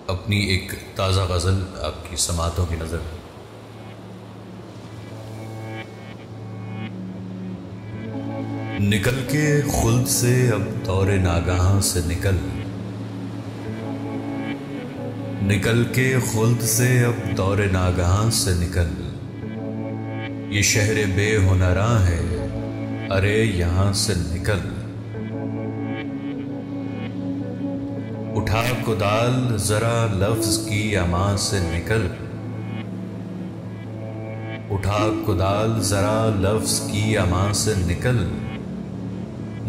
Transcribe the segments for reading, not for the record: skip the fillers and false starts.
अपनी एक ताज़ा गज़ल आपकी समातों की नज़र। निकल के खुल्द से अब दौरे नागाहां से निकल के खुल्द से अब दौरे नागाहां से निकल। ये शहर बेहुनरा है, अरे यहां से निकल। उठा कुदाल जरा लफ्ज की अमां से निकल। उठा कुदाल जरा लफ्ज की अमां से निकल।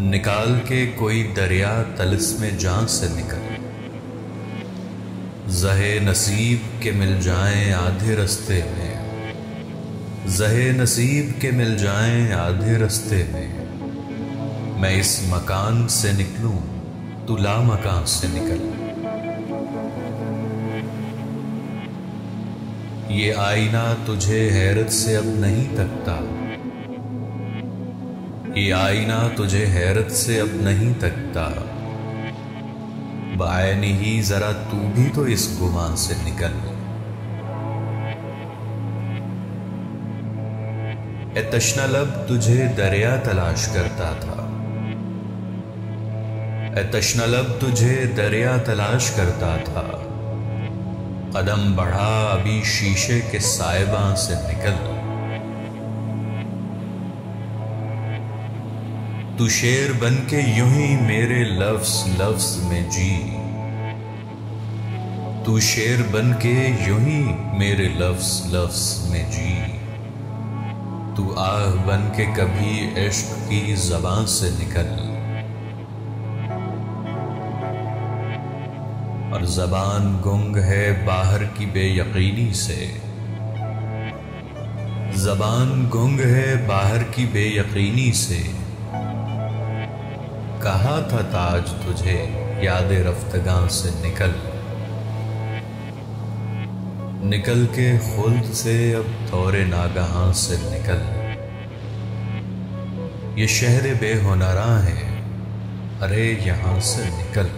निकाल के कोई दरिया तलिस्मे जान से निकल। ज़हे नसीब के मिल जाएं आधे रस्ते में, ज़हे नसीब के मिल जाएं आधे रस्ते में। मैं इस मकान से निकलूं, तू लामकान से निकल। ये आईना तुझे हैरत से अब नहीं तकता, ये आईना तुझे हैरत से अब नहीं तकता। बायनी ही जरा तू भी तो इस गुमान से निकल। ए तश्ना लब तुझे दरिया तलाश करता था, ए तश्ना लब तुझे दरिया तलाश करता था। कदम बढ़ा अभी शीशे के साइबां से निकल। तू शेर बन के यूं ही मेरे लफ्ज लफ्ज में जी। तू शेर बन के यूं ही मेरे लफ्ज लफ्ज में जी। तू आह बन के कभी इश्क की ज़बान से निकल। और ज़बान गुंग है बाहर की बेयकीनी से, ज़बान गुंग है बाहर की बेयकीनी से। कहा था ताज तुझे याद रफ्तगां से निकल। निकल के खुल्द से अब दौरे नागाहां से निकल। ये शहर बेहुनरा है, अरे यहां से निकल।